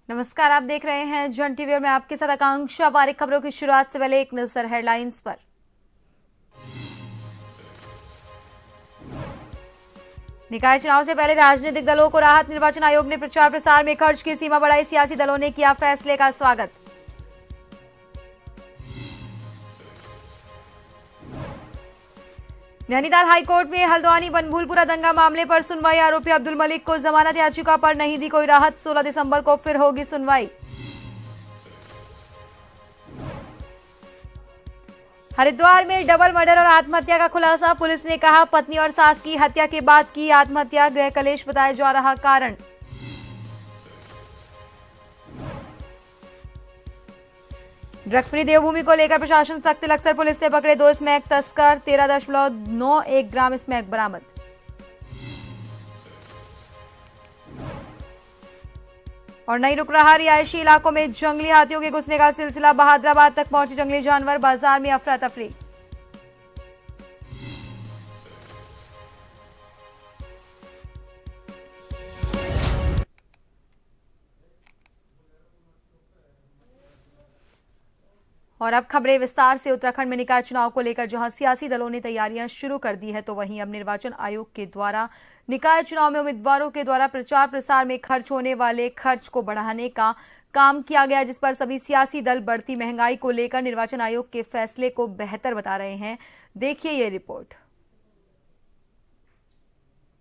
नमस्कार, आप देख रहे हैं जन टीवी और मैं आपके साथ आकांक्षा पारिक। खबरों की शुरुआत से पहले एक नजर हेडलाइंस पर। निकाय चुनाव से पहले राजनीतिक दलों को राहत। निर्वाचन आयोग ने प्रचार प्रसार में खर्च की सीमा बढ़ाई। सियासी दलों ने किया फैसले का स्वागत। नैनीताल हाईकोर्ट में हल्द्वानी बनभूलपुरा दंगा मामले पर सुनवाई। आरोपी अब्दुल मलिक को जमानत याचिका पर नहीं दी कोई राहत। 16 दिसंबर को फिर होगी सुनवाई। हरिद्वार में डबल मर्डर और आत्महत्या का खुलासा। पुलिस ने कहा पत्नी और सास की हत्या के बाद की आत्महत्या। गृह कलेश बताया जा रहा कारण। ड्रग फ्री देवभूमि को लेकर प्रशासन सख्त। लक्सर पुलिस ने पकड़े 2 स्मैक तस्कर। 13.91 ग्राम स्मैक बरामद। और नहीं रुक रहा रिहायशी इलाकों में जंगली हाथियों के घुसने का सिलसिला। बहादुराबाद तक पहुंचे जंगली जानवर। बाजार में अफरा तफरी। और अब खबरें विस्तार से। उत्तराखंड में निकाय चुनाव को लेकर जहां सियासी दलों ने तैयारियां शुरू कर दी है, तो वहीं अब निर्वाचन आयोग के द्वारा निकाय चुनाव में उम्मीदवारों के द्वारा प्रचार प्रसार में खर्च होने वाले खर्च को बढ़ाने का काम किया गया, जिस पर सभी सियासी दल बढ़ती महंगाई को लेकर निर्वाचन आयोग के फैसले को बेहतर बता रहे हैं। देखिए ये रिपोर्ट।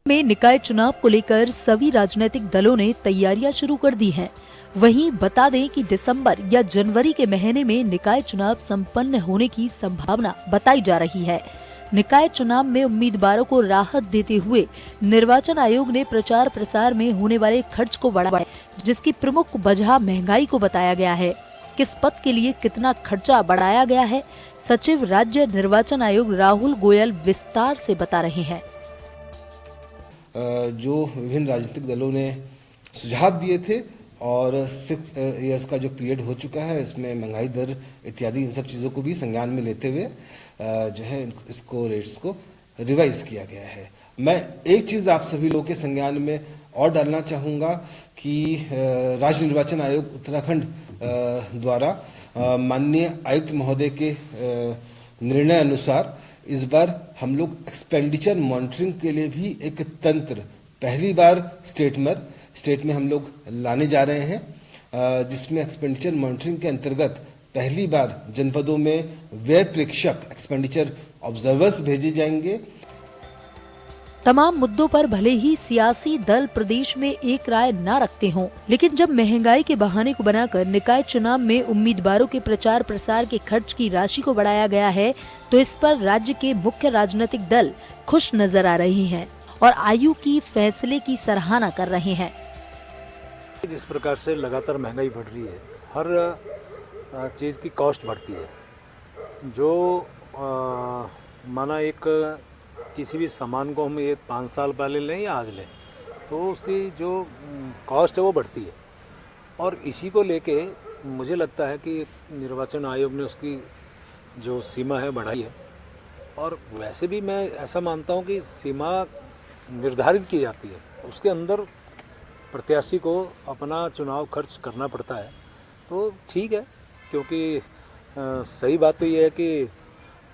में निकाय चुनाव को लेकर सभी राजनीतिक दलों ने तैयारियां शुरू कर दी हैं। वहीं बता दें कि दिसंबर या जनवरी के महीने में निकाय चुनाव संपन्न होने की संभावना बताई जा रही है। निकाय चुनाव में उम्मीदवारों को राहत देते हुए निर्वाचन आयोग ने प्रचार प्रसार में होने वाले खर्च को बढ़ाया, जिसकी प्रमुख वजह महंगाई को बताया गया है। किस पद के लिए कितना खर्चा बढ़ाया गया है, सचिव राज्य निर्वाचन आयोग राहुल गोयल विस्तार से बता रहे हैं। जो विभिन्न राजनीतिक दलों ने सुझाव दिए थे और 6 इयर्स का जो पीरियड हो चुका है, इसमें महंगाई दर इत्यादि इन सब चीज़ों को भी संज्ञान में लेते हुए जो है इसको रेट्स को रिवाइज किया गया है। मैं एक चीज़ आप सभी लोगों के संज्ञान में और डालना चाहूँगा कि राज्य निर्वाचन आयोग उत्तराखंड द्वारा माननीय आयुक्त महोदय के निर्णय अनुसार इस बार हम लोग एक्सपेंडिचर मॉनिटरिंग के लिए भी एक तंत्र पहली बार स्टेट में हम लोग लाने जा रहे हैं, जिसमें एक्सपेंडिचर मॉनिटरिंग के अंतर्गत पहली बार जनपदों में व्यय प्रेक्षक एक्सपेंडिचर ऑब्जर्वर्स भेजे जाएंगे। तमाम मुद्दों पर भले ही सियासी दल प्रदेश में एक राय न रखते हों, लेकिन जब महंगाई के बहाने को बनाकर निकाय चुनाव में उम्मीदवारों के प्रचार प्रसार के खर्च की राशि को बढ़ाया गया है, तो इस पर राज्य के मुख्य राजनीतिक दल खुश नजर आ रही हैं और आयु की फैसले की सराहना कर रहे हैं। जिस प्रकार से लगातार महंगाई बढ़ रही है, हर चीज़ की कॉस्ट बढ़ती है। जो माना एक किसी भी सामान को हम ये 5 साल पहले लें या आज लें, तो उसकी जो कॉस्ट है वो बढ़ती है। और इसी को लेके मुझे लगता है कि निर्वाचन आयोग ने उसकी जो सीमा है बढ़ाई है। और वैसे भी मैं ऐसा मानता हूँ कि सीमा निर्धारित की जाती है, उसके अंदर प्रत्याशी को अपना चुनाव खर्च करना पड़ता है, तो ठीक है। क्योंकि सही बात तो ये है कि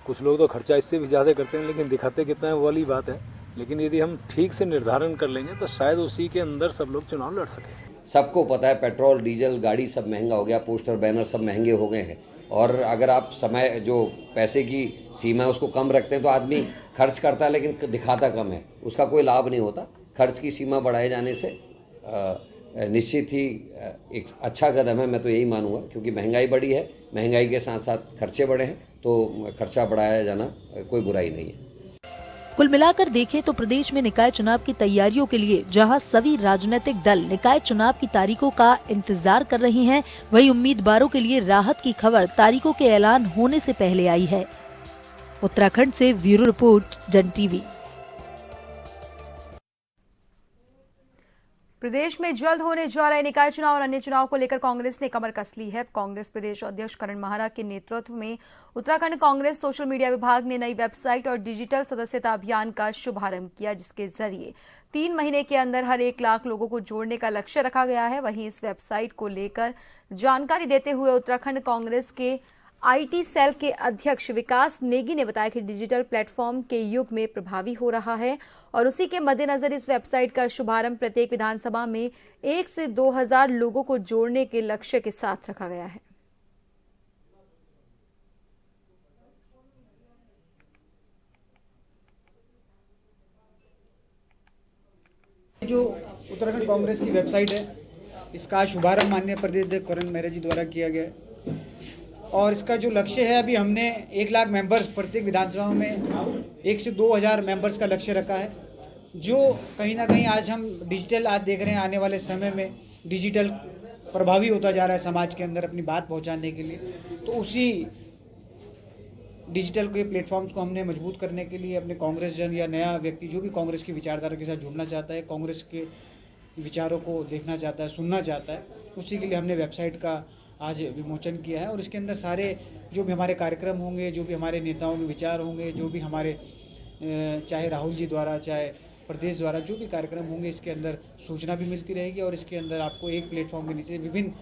कुछ लोग तो खर्चा इससे भी ज़्यादा करते हैं, लेकिन दिखाते कितना है वो वाली बात है। लेकिन यदि हम ठीक से निर्धारण कर लेंगे तो शायद उसी के अंदर सब लोग चुनाव लड़ सकें। सबको पता है पेट्रोल डीजल गाड़ी सब महंगा हो गया, पोस्टर बैनर सब महंगे हो गए हैं। और अगर आप समय जो पैसे की सीमा है उसको कम रखते हैं तो आदमी खर्च करता है लेकिन दिखाता कम है, उसका कोई लाभ नहीं होता। खर्च की सीमा बढ़ाए जाने से निश्चित ही एक अच्छा कदम है, मैं तो यही मानूंगा। क्योंकि महंगाई बढ़ी है, महंगाई के साथ साथ खर्चे बढ़े हैं, तो खर्चा बढ़ाया जाना कोई बुराई नहीं है। कुल मिलाकर देखें तो प्रदेश में निकाय चुनाव की तैयारियों के लिए जहां सभी राजनीतिक दल निकाय चुनाव की तारीखों का इंतजार कर रहे हैं, वहीं उम्मीदवारों के लिए राहत की खबर तारीखों के ऐलान होने से पहले आई है। उत्तराखंड से ब्यूरो रिपोर्ट, जन टीवी। प्रदेश में जल्द होने जा रहे निकाय चुनाव और अन्य चुनाव को लेकर कांग्रेस ने कमर कस ली है। कांग्रेस प्रदेश अध्यक्ष करण माहरा के नेतृत्व में उत्तराखंड कांग्रेस सोशल मीडिया विभाग ने नई वेबसाइट और डिजिटल सदस्यता अभियान का शुभारंभ किया, जिसके जरिए 3 महीने के अंदर हर 1 लाख लोगों को जोड़ने का लक्ष्य रखा गया है। वहीं इस वेबसाइट को लेकर जानकारी देते हुए उत्तराखंड कांग्रेस के आईटी सेल के अध्यक्ष विकास नेगी ने बताया कि डिजिटल प्लेटफॉर्म के युग में प्रभावी हो रहा है और उसी के मद्देनजर इस वेबसाइट का शुभारंभ प्रत्येक विधानसभा में 1 से 2,000 लोगों को जोड़ने के लक्ष्य के साथ रखा गया है। जो उत्तराखंड कांग्रेस की वेबसाइट है, इसका शुभारंभ माननीय प्रदेश अध्यक्ष करण माहरा जी द्वारा किया गया है और इसका जो लक्ष्य है, अभी हमने 1 लाख मेंबर्स प्रत्येक विधानसभा में 1 से 2,000 मेंबर्स का लक्ष्य रखा है, जो कहीं ना कहीं आज हम डिजिटल आज देख रहे हैं। आने वाले समय में डिजिटल प्रभावी होता जा रहा है समाज के अंदर अपनी बात पहुंचाने के लिए, तो उसी डिजिटल के प्लेटफॉर्म्स को हमने मजबूत करने के लिए अपने कांग्रेस जन या नया व्यक्ति जो भी कांग्रेस की विचारधारा के साथ जुड़ना चाहता है, कांग्रेस के विचारों को देखना चाहता है, सुनना चाहता है, उसी के लिए हमने वेबसाइट का आज विमोचन किया है। और इसके अंदर सारे जो भी हमारे कार्यक्रम होंगे, जो भी हमारे नेताओं के विचार होंगे, जो भी हमारे चाहे राहुल जी द्वारा चाहे प्रदेश द्वारा जो भी कार्यक्रम होंगे, इसके अंदर सूचना भी मिलती रहेगी और इसके अंदर आपको एक प्लेटफॉर्म के नीचे विभिन्न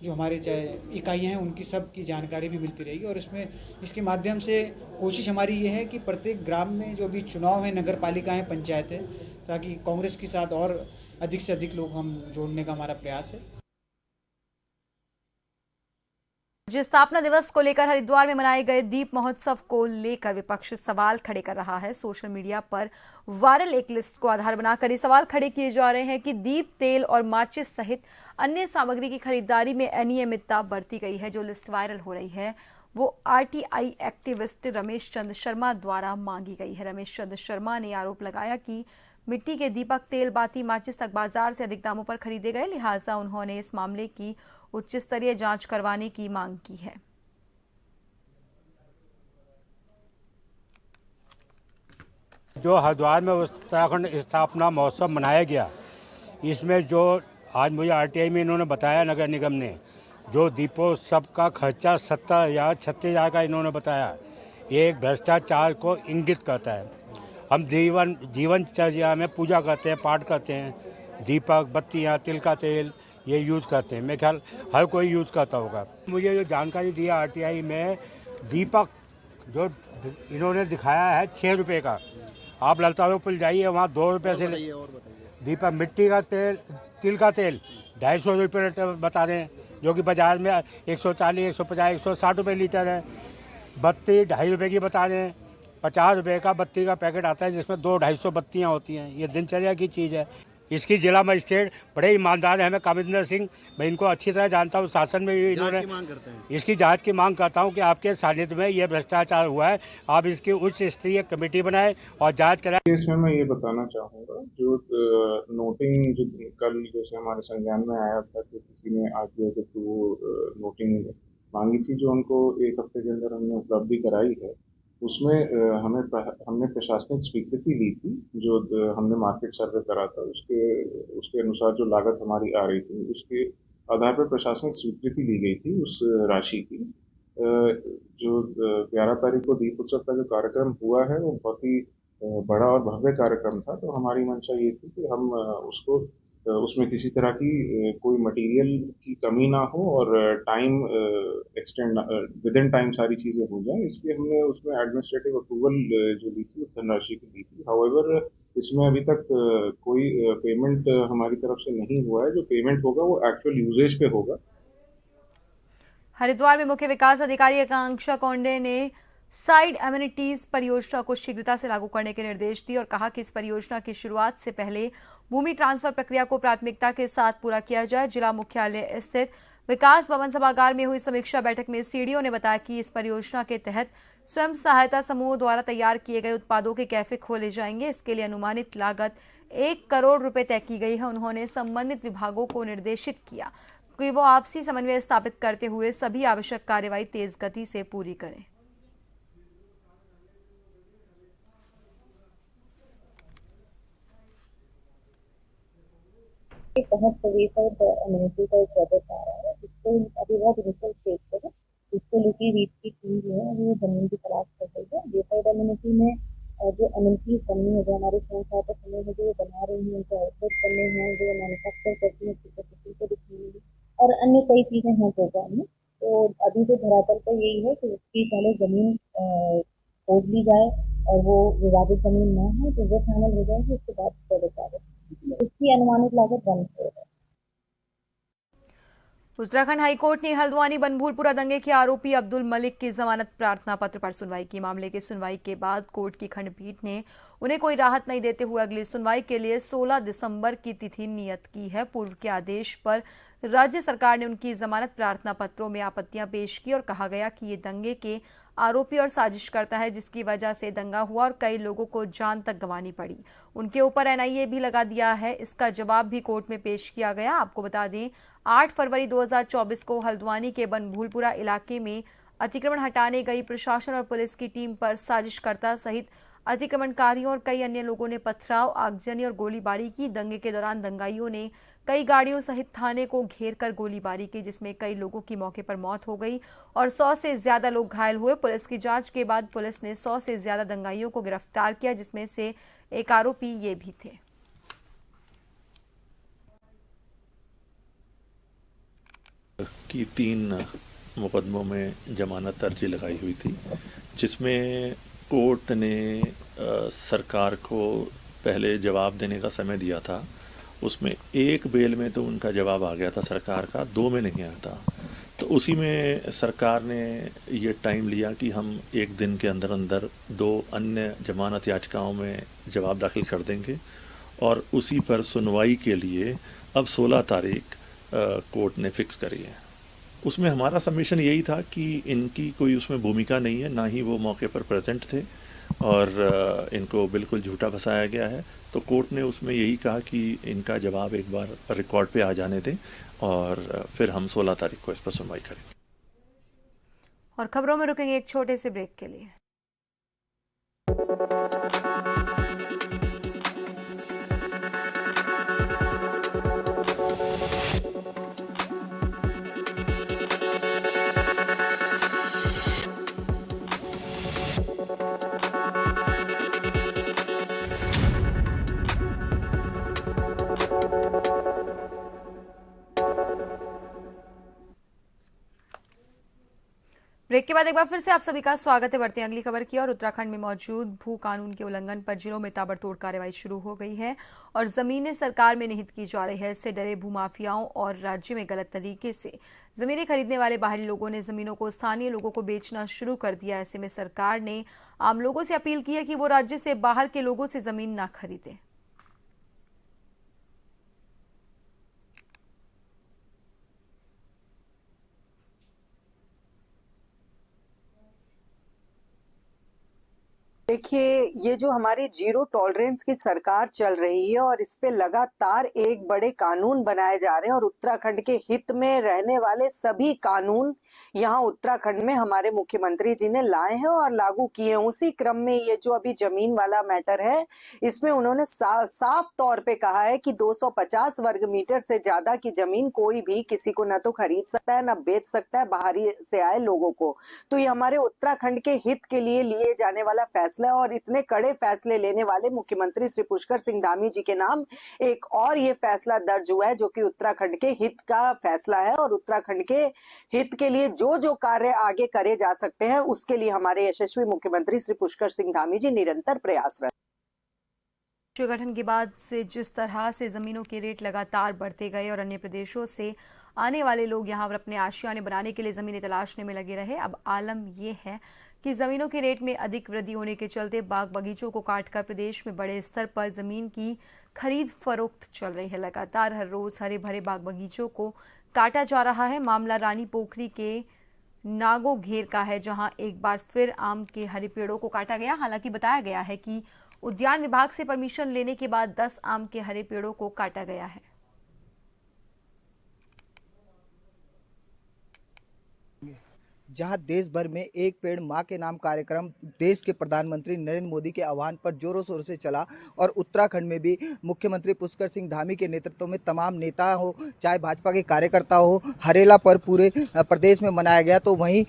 जो हमारे चाहे इकाइयाँ हैं उनकी सब की जानकारी भी मिलती रहेगी। और इसमें इसके माध्यम से कोशिश हमारी ये है कि प्रत्येक ग्राम में जो भी चुनाव है, नगर पालिका है, पंचायत है, ताकि कांग्रेस के साथ और अधिक से अधिक लोग हम जोड़ने का हमारा प्रयास है। जिस स्थापना दिवस को लेकर हरिद्वार में मनाए गए दीप महोत्सव को लेकर विपक्ष सवाल खड़े कर रहा है। सोशल मीडिया पर वायरल एक लिस्ट को आधार बनाकर ये सवाल खड़े किए जा रहे हैं कि दीप, तेल और माचिस सहित अन्य सामग्री की खरीदारी में अनियमितता बरती गई है। जो लिस्ट वायरल हो रही है वो आरटीआई एक्टिविस्ट रमेश चंद्र शर्मा द्वारा मांगी गई है। रमेश चंद्र शर्मा ने आरोप लगाया कि मिट्टी के दीपक, तेल, बाती, माचिस तक बाजार से अधिक दामों पर खरीदे गए, लिहाजा उन्होंने इस मामले की उच्च स्तरीय जांच करवाने की मांग की है। जो हरिद्वार में उत्तराखंड स्थापना महोत्सव मनाया गया, इसमें जो आज मुझे आरटीआई में इन्होंने बताया, नगर निगम ने जो दीपोत्सव का खर्चा 70,000 36,000 का इन्होंने बताया, ये एक भ्रष्टाचार को इंगित करता है। हम जीवनचर्या में पूजा करते हैं, पाठ करते हैं, दीपक, बत्तियाँ, तिल का तेल ये यूज़ करते हैं। मेरे ख्याल हर कोई यूज़ करता होगा। मुझे जो जानकारी दी आरटीआई में, दीपक जो इन्होंने दिखाया है 6 रुपये का, आप ललता रोड पर जाइए, वहाँ 2 रुपये से दीपक। मिट्टी का तेल, तिल का तेल 250 रुपये बता रहे हैं, जो कि बाज़ार में 140, 150, 160 रुपये लीटर है। बत्ती 2.5 रुपये की बता रहे हैं। 50 रुपये का बत्ती का पैकेट आता है, जिसमें 200-250 बत्तियाँ होती हैं। ये दिनचर्या की चीज़ है। इसकी जिला मजिस्ट्रेट बड़े ईमानदार हैं, हमें कामिंदर सिंह, मैं इनको अच्छी तरह जानता हूँ, शासन में भी इन्होंने इसकी जांच की मांग करता हूँ कि आपके सानिध्य में ये भ्रष्टाचार हुआ है, आप इसकी उच्च स्तरीय कमेटी बनाएं और जांच कराएं। इसमें मैं ये बताना चाहूँगा, जो नोटिंग जो कल जैसे हमारे संज्ञान में आया था कि किसी ने आरटीआई के थ्रू नोटिंग मांगी थी, जो उनको 1 हफ्ते के अंदर हमने उपलब्धि कराई है, उसमें हमने प्रशासनिक स्वीकृति ली थी। जो हमने मार्केट सर्वे करा था, उसके अनुसार जो लागत हमारी आ रही थी, उसके आधार पर प्रशासनिक स्वीकृति ली गई थी उस राशि की। जो 11 तारीख को दीप उत्सव का जो कार्यक्रम हुआ है, वो बहुत ही बड़ा और भव्य कार्यक्रम था। तो हमारी मंशा ये थी कि हम उसमें किसी तरह की कोई मटेरियल की कमी ना हो और time extend with in time सारी चीज़ें हो जाए, इसलिए हमने उसमें एडमिनिस्ट्रेटिव अप्रूवल जो ली थी, उस धनराशि की ली थी। हाउएवर इसमें अभी तक कोई पेमेंट हमारी तरफ से नहीं हुआ है। जो पेमेंट होगा वो एक्चुअल यूजेज पे होगा। हरिद्वार में मुख्य विकास अधिकारी आकांक्षा कोंडे ने साइड एमिनिटीज परियोजना को शीघ्रता से लागू करने के निर्देश दिए और कहा कि इस परियोजना की शुरुआत से पहले भूमि ट्रांसफर प्रक्रिया को प्राथमिकता के साथ पूरा किया जाए। जिला मुख्यालय स्थित विकास भवन सभागार में हुई समीक्षा बैठक में सीडीओ ने बताया कि इस परियोजना के तहत स्वयं सहायता समूह द्वारा तैयार किए गए उत्पादों के कैफे खोले जाएंगे। इसके लिए अनुमानित लागत 1 करोड़ रुपए तय की गई है। उन्होंने संबंधित विभागों को निर्देशित किया कि वो आपसी समन्वय स्थापित करते हुए सभी आवश्यक कार्रवाई तेज गति से पूरी करें। तहत वेफर्ड अमेनिटी का एक प्रोजेक्ट आ रहा है जिसको अभी बहुत इनिशियल स्टेज पे है, जिसको लेके रीट की टीम जो है वो जमीन की तलाश कर रही है। वेफर्ड अमेनिटी में जो अमेनिटीज बननी है, जो हमारे स्वयं सहायता समूह है जो बना रही हैं, उनको आउटलेट करने हैं, जो मैन्युफैक्चर करती हैं कैपेसिटी को दिखाएंगे और अन्य कई चीजें हैं प्रोग्राम में। तो अभी जो धरातल पर यही है कि उसकी पहले जमीन खोज ली जाए और वो विवादित जमीन न हो तो वो फाइनल हो जाएगी, उसके बाद प्रोजेक्ट आ जाएगा। इसकी अनुमानित लागत 1 करोड़ है। उत्तराखंड हाईकोर्ट ने हल्द्वानी बनभूलपुरा दंगे के आरोपी अब्दुल मलिक की जमानत प्रार्थना पत्र पर सुनवाई की। मामले की सुनवाई के बाद कोर्ट की खंडपीठ ने उन्हें कोई राहत नहीं देते हुए अगली सुनवाई के लिए 16 दिसंबर की तिथि नियत की है। पूर्व के आदेश पर राज्य सरकार ने उनकी जमानत प्रार्थना पत्रों में आपत्तियां पेश की और कहा गया कि ये दंगे के आरोपी और साजिश करता है, जिसकी वजह से दंगा हुआ और कई लोगों को जान तक गंवानी पड़ी। उनके ऊपर एनआईए भी लगा दिया है। इसका जवाब भी कोर्ट में पेश किया गया। आपको बता दें 8 फरवरी 2024 को हल्द्वानी के बनभूलपुरा इलाके में अतिक्रमण हटाने गई प्रशासन और पुलिस की टीम पर साजिशकर्ता सहित अतिक्रमणकारियों और कई अन्य लोगों ने पथराव, आगजनी और गोलीबारी की। दंगे के दौरान दंगाइयों ने कई गाड़ियों सहित थाने को घेर कर गोलीबारी की, जिसमें कई लोगों की मौके पर मौत हो गई और 100 से ज्यादा लोग घायल हुए। पुलिस की जांच के बाद पुलिस ने 100 से ज्यादा दंगाइयों को गिरफ्तार किया, जिसमें से एक आरोपी ये भी थे। की 3 मुकदमों में जमानत अर्जी लगाई हुई थी, जिसमें कोर्ट ने सरकार को पहले जवाब देने का समय दिया था। उसमें एक बेल में तो उनका जवाब आ गया था सरकार का, 2 में नहीं आया था। तो उसी में सरकार ने ये टाइम लिया कि हम 1 दिन के अंदर अंदर 2 अन्य जमानत याचिकाओं में जवाब दाखिल कर देंगे और उसी पर सुनवाई के लिए अब 16 तारीख कोर्ट ने फिक्स करी है। उसमें हमारा सबमिशन यही था कि इनकी कोई उसमें भूमिका नहीं है, ना ही वो मौके पर प्रेजेंट थे और इनको बिल्कुल झूठा फंसाया गया है। तो कोर्ट ने उसमें यही कहा कि इनका जवाब एक बार रिकॉर्ड पे आ जाने दें और फिर हम 16 तारीख को इस पर सुनवाई करेंगे। और खबरों में रुकेंगे एक छोटे से ब्रेक के लिए। ब्रेक के बाद एक बार फिर से आप सभी का स्वागत है। बढ़ते हैं अगली खबर की और उत्तराखंड में मौजूद भू कानून के उल्लंघन पर जिलों में ताबड़तोड़ कार्रवाई शुरू हो गई है और जमीनें सरकार में निहित की जा रही है। इससे डरे भूमाफियाओं और राज्य में गलत तरीके से जमीनें खरीदने वाले बाहरी लोगों ने जमीनों को स्थानीय लोगों को बेचना शुरू कर दिया। ऐसे में सरकार ने आम लोगों से अपील की है कि वो राज्य से बाहर के लोगों से जमीन ना खरीदें। देखिए, ये जो हमारी जीरो टॉलरेंस की सरकार चल रही है और इस पे लगातार एक बड़े कानून बनाए जा रहे हैं और उत्तराखंड के हित में रहने वाले सभी कानून यहाँ उत्तराखंड में हमारे मुख्यमंत्री जी ने लाए हैं और लागू किए हैं। उसी क्रम में ये जो अभी जमीन वाला मैटर है, इसमें उन्होंने साफ तौर पे कहा है कि 250 वर्ग मीटर से ज्यादा की जमीन कोई भी किसी को न तो खरीद सकता है न बेच सकता है बाहरी से आए लोगों को। तो ये हमारे उत्तराखंड के हित के लिए जाने वाला फैसला है और इतने कड़े फैसले लेने वाले मुख्यमंत्री श्री पुष्कर सिंह धामी जी के नाम एक और ये फैसला दर्ज हुआ है, जो कि उत्तराखंड के हित का फैसला है और उत्तराखंड के हित के लिए जो कार्य आगे करे जा सकते हैं उसके लिए हमारे यशस्वी मुख्यमंत्री श्री पुष्कर सिंह धामी जी निरंतर प्रयासरत। गठन के बाद से जिस तरह से जमीनों के रेट लगातार बढ़ते गए और अन्य प्रदेशों से आने वाले लोग यहाँ अपने आशियाने बनाने के लिए जमीनें तलाशने में लगे रहे, अब आलम यह है कि जमीनों के रेट में अधिक वृद्धि होने के चलते बाग बगीचों को काटकर प्रदेश में बड़े स्तर पर जमीन की खरीद फरोख्त चल रही है। लगातार हर रोज हरे भरे बाग बगीचों को काटा जा रहा है। मामला रानी पोखरी के नागो घेर का है, जहां एक बार फिर आम के हरे पेड़ों को काटा गया। हालांकि बताया गया है कि उद्यान विभाग से परमिशन लेने के बाद 10 आम के हरे पेड़ों को काटा गया है। जहां देश भर में एक पेड़ मां के नाम कार्यक्रम देश के प्रधानमंत्री नरेंद्र मोदी के आह्वान पर जोरों शोरों से चला और उत्तराखंड में भी मुख्यमंत्री पुष्कर सिंह धामी के नेतृत्व में तमाम नेता हो, चाहे भाजपा के कार्यकर्ता हो, हरेला पर पूरे प्रदेश में मनाया गया। तो वहीं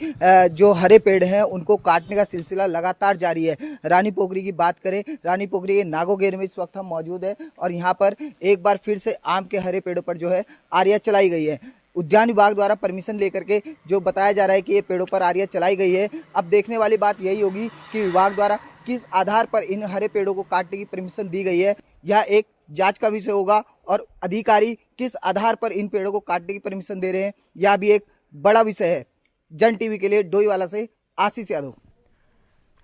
जो हरे पेड़ हैं उनको काटने का सिलसिला लगातार जारी है। रानी पोखरी की बात करें, रानी पोखरी के नागोगेर में इस वक्त हम मौजूद है और यहाँ पर एक बार फिर से आम के हरे पेड़ों पर जो है आरिया चलाई गई है। उद्यान विभाग द्वारा परमिशन लेकर के जो बताया जा रहा है कि ये पेड़ों पर आरिया चलाई गई है। अब देखने वाली बात यही होगी कि विभाग द्वारा किस आधार पर इन हरे पेड़ों को काटने की परमिशन दी गई है। यह एक जांच का विषय होगा और अधिकारी किस आधार पर इन पेड़ों को काटने की परमिशन दे रहे हैं, यह भी एक बड़ा विषय है। जन टीवी के लिए डोईवाला से आशीष यादव।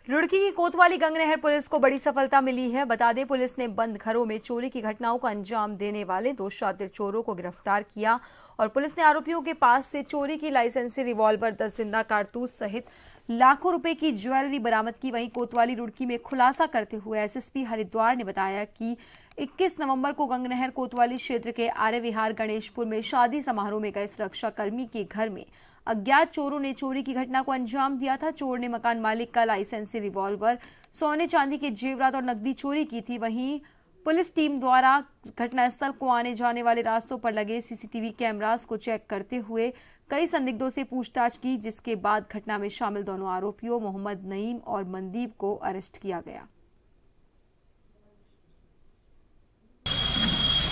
रुड़की की कोतवाली गंगनहर पुलिस को बड़ी सफलता मिली है। बता दें, पुलिस ने बंद घरों में चोरी की घटनाओं को अंजाम देने वाले 2 शातिर चोरों को गिरफ्तार किया और पुलिस ने आरोपियों के पास से चोरी की लाइसेंसी रिवॉल्वर, 10 जिंदा कारतूस सहित लाखों रुपए की ज्वेलरी बरामद की। वहीं कोतवाली रुड़की में खुलासा करते हुए एसएसपी हरिद्वार ने बताया कि 21 नवंबर को गंगनहर कोतवाली क्षेत्र के आर्य विहार गणेशपुर में शादी समारोह में गए सुरक्षा कर्मी के घर में अज्ञात चोरों ने चोरी की घटना को अंजाम दिया था। चोर ने मकान मालिक का लाइसेंसी रिवॉल्वर, सोने चांदी के जेवरात और नकदी चोरी की थी। वहीं पुलिस टीम द्वारा घटनास्थल को आने जाने वाले रास्तों पर लगे सीसीटीवी कैमरास को चेक करते हुए कई संदिग्धों से पूछताछ की, जिसके बाद घटना में शामिल दोनों आरोपियों मोहम्मद नईम और मनदीप को अरेस्ट किया गया।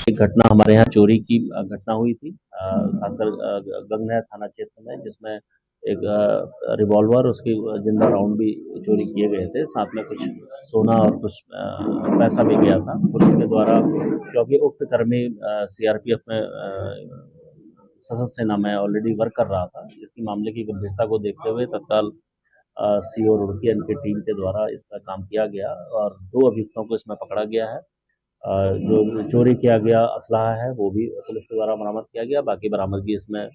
एक घटना हमारे यहाँ चोरी की घटना हुई थी, खासकर गंगनहर थाना क्षेत्र में, जिसमें एक रिवॉल्वर, उसकी जिंदा राउंड भी चोरी किए गए थे। साथ में कुछ सोना और कुछ पैसा भी गया था। पुलिस के द्वारा, क्योंकि उक्त कर्मी सीआरपीएफ में सशस्त्र सेना में ऑलरेडी वर्क कर रहा था, इसकी मामले की गंभीरता को देखते हुए तत्काल सीओ रुड़की उनकी टीम के द्वारा इसका काम किया गया और 2 अभियुक्तों को इसमें पकड़ा गया है। जो चोरी किया गया असलाहा है वो भी पुलिस के द्वारा बरामद किया गया। बाकी बरामदगी इसमें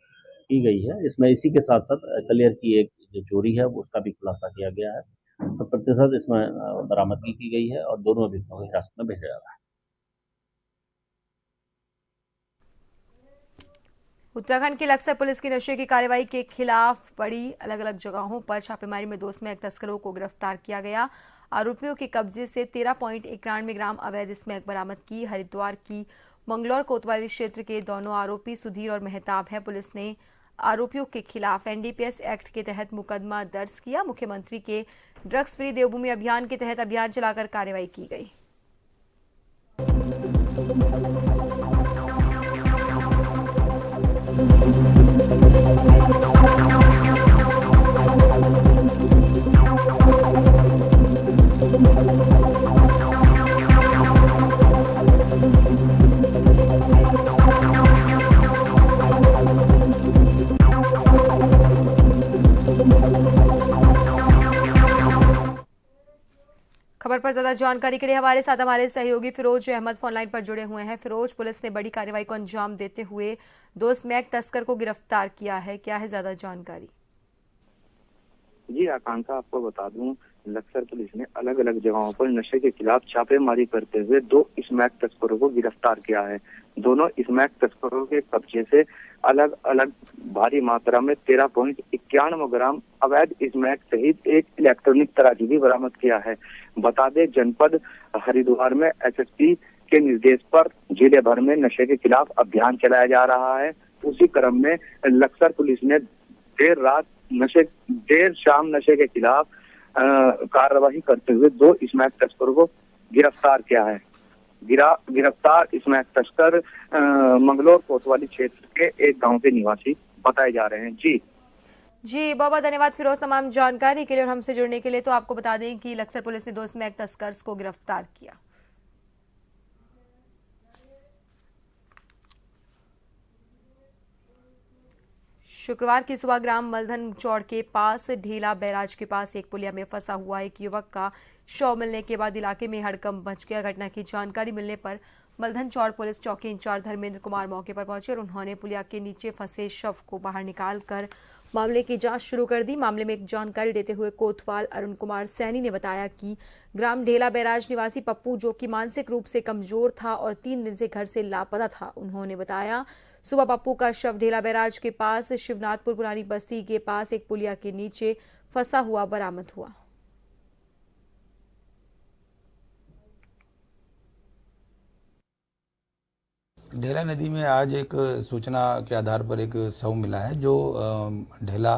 की गई है। इसमें इसी के साथ साथ कलियर की एक जो चोरी है उसका भी खुलासा किया गया है। 100% इसमें बरामदगी की गई है और दोनों अभियुक्तों को हिरासत में भेजा जा रहा है। उत्तराखंड की लक्सर पुलिस की नशे की कार्रवाई के खिलाफ बड़ी अलग अलग जगहों पर छापेमारी में 2 स्मैक तस्करों को गिरफ्तार किया गया। आरोपियों के कब्जे से 13.91 ग्राम अवैध स्मैक बरामद की। हरिद्वार की मंगलौर कोतवाली क्षेत्र के दोनों आरोपी सुधीर और मेहताब हैं। पुलिस ने आरोपियों के खिलाफ एनडीपीएस एक्ट के तहत मुकदमा दर्ज किया। मुख्यमंत्री के ड्रग्स फ्री देवभूमि अभियान के तहत अभियान चलाकर कार्रवाई की गई। खबर पर ज्यादा जानकारी के लिए हमारे साथ हमारे सहयोगी फिरोज अहमद फोनलाइन पर जुड़े हुए हैं। फिरोज, पुलिस ने बड़ी कार्रवाई को अंजाम देते हुए 2 स्मैक तस्कर को गिरफ्तार किया है, क्या है ज्यादा जानकारी? जी आकांक्षा, आपको बता दूं, लक्सर पुलिस ने अलग अलग जगहों पर नशे के खिलाफ छापेमारी करते हुए 2 स्मैक तस्करों को गिरफ्तार किया है। दोनों स्मैक तस्करों के कब्जे से अलग अलग भारी मात्रा में 13.91 ग्राम अवैध स्मैक सहित एक इलेक्ट्रॉनिक तराजू भी बरामद किया है। बता दें, जनपद हरिद्वार में एसएसपी के निर्देश पर जिले भर में नशे के खिलाफ अभियान चलाया जा रहा है। उसी क्रम में लक्सर पुलिस ने देर शाम नशे के खिलाफ कार्रवाई करते हुए 2 स्मैक तस्करों को गिरफ्तार किया है। गिरफ्तार स्मैक तस्कर मंगलौर कोतवाली क्षेत्र के एक गांव के निवासी बताए जा रहे हैं। जी बहुत बहुत धन्यवाद फिरोज तमाम जानकारी के लिए और हमसे जुड़ने के लिए। तो आपको बता दें कि लक्सर पुलिस ने 2 स्मैक तस्कर्स को गिरफ्तार किया। शुक्रवार की सुबह ग्राम मलधन चौड़ के पास ढेला बैराज के पास एक पुलिया में फंसा हुआ एक युवक का शव मिलने के बाद इलाके में हड़कंप मच गया। घटना की जानकारी मिलने पर मलधन चौड़ पुलिस चौकी इंचार्ज धर्मेंद्र कुमार मौके पर पहुंचे और उन्होंने पुलिया के नीचे फंसे शव को बाहर निकालकर मामले की जांच शुरू कर दी। मामले में एक जानकारी देते हुए कोतवाल अरुण कुमार सैनी ने बताया कि ग्राम ढेला बैराज निवासी पप्पू, जो कि मानसिक रूप से कमजोर था और 3 दिन से घर से लापता था, उन्होंने बताया सुबह पप्पू का शव ढेला बैराज के पास शिवनाथपुर पुरानी बस्ती के पास एक पुलिया के नीचे फंसा हुआ बरामद हुआ। ढेला नदी में आज एक सूचना के आधार पर एक शव मिला है, जो ढेला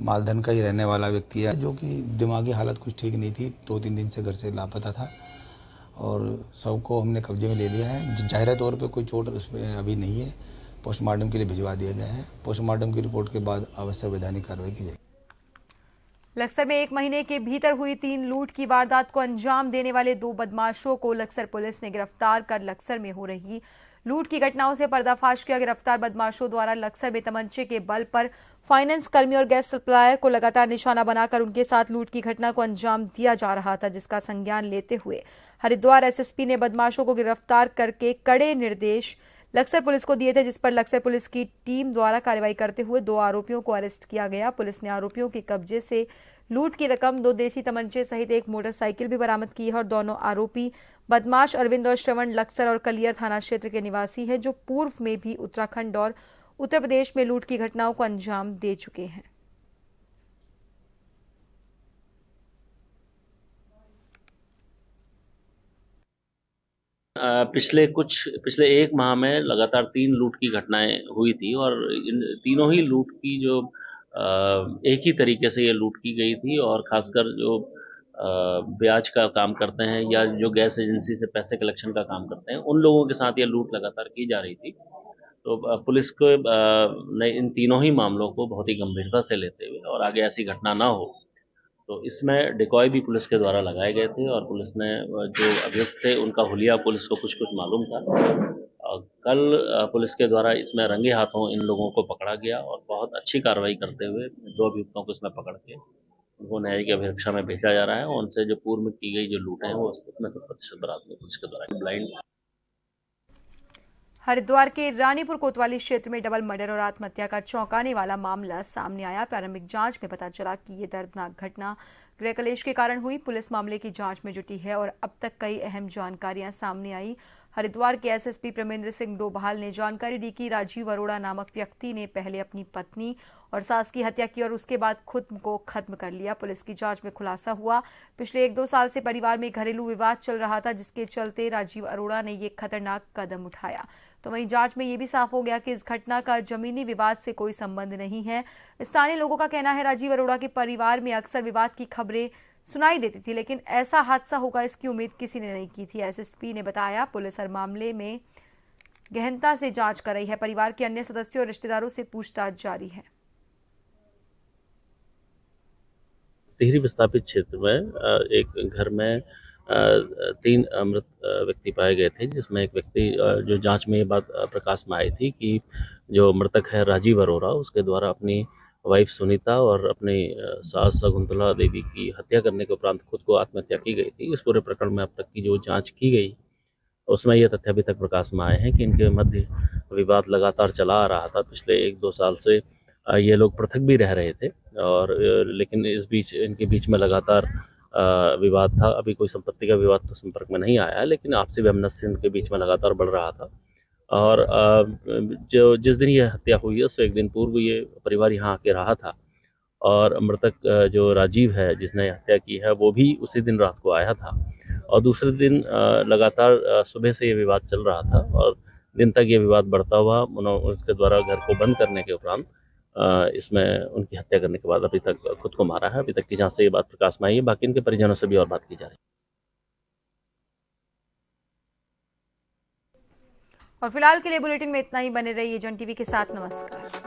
मालधन का ही रहने वाला व्यक्ति है, जो कि दिमागी हालत कुछ ठीक नहीं थी, 2-3 दिन से घर से लापता था और शव को हमने कब्जे में ले लिया है। जाहिर तौर पे कोई चोट उसमें अभी नहीं है। पोस्टमार्टम के लिए भिजवा दिया गया है। पोस्टमार्टम की रिपोर्ट के बाद आवश्यक वैधानिक कार्रवाई की जाएगी। लक्सर में 1 महीने के भीतर हुई 3 लूट की वारदात को अंजाम देने वाले 2 बदमाशों को लक्सर पुलिस ने गिरफ्तार कर लक्सर में हो रही लूट की घटनाओं से पर्दाफाश किया। गिरफ्तार बदमाशों द्वारा लक्सर में तमंचे के बल पर फाइनेंस कर्मी और गैस सप्लायर को लगातार निशाना बनाकर उनके साथ लूट की घटना को अंजाम दिया जा रहा था, जिसका संज्ञान लेते हुए हरिद्वार एसएसपी ने बदमाशों को गिरफ्तार करके कड़े निर्देश लक्सर पुलिस को दिए थे, जिस पर लक्सर पुलिस की टीम द्वारा कार्रवाई करते हुए 2 आरोपियों को अरेस्ट किया गया। पुलिस ने आरोपियों के कब्जे से लूट की रकम, 2 देसी तमंचे सहित एक मोटरसाइकिल भी बरामद की है और दोनों आरोपी बदमाश अरविंद और श्रवण लक्सर और कलियर थाना क्षेत्र के निवासी हैं, जो पूर्व में भी उत्तराखंड और उत्तर प्रदेश में लूट की घटनाओं को अंजाम दे चुके हैं। पिछले 1 माह में लगातार 3 लूट की घटनाएं हुई थी और इन तीनों ही लूट की जो एक ही तरीके से ये लूट की गई थी और खासकर जो ब्याज का काम करते हैं या जो गैस एजेंसी से पैसे कलेक्शन का काम करते हैं, उन लोगों के साथ ये लूट लगातार की जा रही थी। तो पुलिस को ने इन तीनों ही मामलों को बहुत ही गंभीरता से लेते हुए और आगे ऐसी घटना ना हो, तो इसमें डिकॉय भी पुलिस के द्वारा लगाए गए थे और पुलिस ने जो अभियुक्त थे उनका हुलिया पुलिस को कुछ मालूम था। कल पुलिस के द्वारा इसमें रंगे हाथों इन लोगों को पकड़ा गया और बहुत अच्छी कार्रवाई करते हुए 2 अभियुक्तों को इसमें पकड़ के उनको न्यायिक अभिरक्षा में भेजा जा रहा है। और उनसे जो पूर्व में की गई जो लूटें हैं वो उसमें 100% बरामद पुलिस के द्वारा ब्लाइंड। हरिद्वार के रानीपुर कोतवाली क्षेत्र में डबल मर्डर और आत्महत्या का चौंकाने वाला मामला सामने आया। प्रारंभिक जांच में पता चला कि ये दर्दनाक घटना गृह कलेश के कारण हुई। पुलिस मामले की जांच में जुटी है और अब तक कई अहम जानकारियां सामने आई। हरिद्वार के एसएसपी प्रमेंद्र सिंह डोभाल ने जानकारी दी कि राजीव अरोड़ा नामक व्यक्ति ने पहले अपनी पत्नी और सास की हत्या की और उसके बाद खुद को खत्म कर लिया। पुलिस की जांच में खुलासा हुआ पिछले 1-2 साल से परिवार में घरेलू विवाद चल रहा था, जिसके चलते राजीव अरोड़ा ने ये खतरनाक कदम उठाया। तो वहीं जांच में ये भी साफ हो गया कि इस घटना का जमीनी विवाद से कोई संबंध नहीं है। स्थानीय लोगों का कहना है राजीव अरोड़ा के परिवार में अक्सर विवाद की खबरें सुनाई देती थी, लेकिन ऐसा हादसा होगा इसकी उम्मीद किसी ने नहीं की थी। एसएसपी ने बताया पुलिस हर मामले में गहनता से जांच कर रही है। परिवार के अन्य सदस्यों और रिश्तेदारों से पूछताछ जारी है। टिहरी विस्थापित क्षेत्र में एक घर में 3 मृत व्यक्ति पाए गए थे, जिसमें एक व्यक्ति जो जांच में ये बात प्रकाश में आई थी कि जो मृतक है राजीव अरोड़ा, उसके द्वारा अपनी वाइफ सुनीता और अपनी सास शकुंतला देवी की हत्या करने के उपरांत खुद को आत्महत्या की गई थी। इस पूरे प्रकरण में अब तक की जो जांच की गई उसमें यह तथ्य अभी तक प्रकाश में आए हैं कि इनके मध्य विवाद लगातार चला आ रहा था। पिछले 1-2 साल से ये लोग पृथक भी रह रहे थे और लेकिन इस बीच इनके बीच में लगातार विवाद था। अभी कोई संपत्ति का विवाद तो संपर्क में नहीं आया है, लेकिन आपसी वैमनस्य इनके बीच में लगातार बढ़ रहा था। और जो जिस दिन ये हत्या हुई है उससे 1 दिन पूर्व ये परिवार यहाँ आके रहा था और मृतक जो राजीव है जिसने हत्या की है वो भी उसी दिन रात को आया था और दूसरे दिन लगातार सुबह से ये विवाद चल रहा था और दिन तक ये विवाद बढ़ता हुआ उसके द्वारा घर को बंद करने के उपरांत इसमें उनकी हत्या करने के बाद अभी तक खुद को मारा है। अभी तक की जांच से ये बात प्रकाश में आई है। बाकी इनके परिजनों से भी और बात की जा रही है। और फिलहाल के लिए बुलेटिन में इतना ही। बने रहिए जन टीवी के साथ। नमस्कार।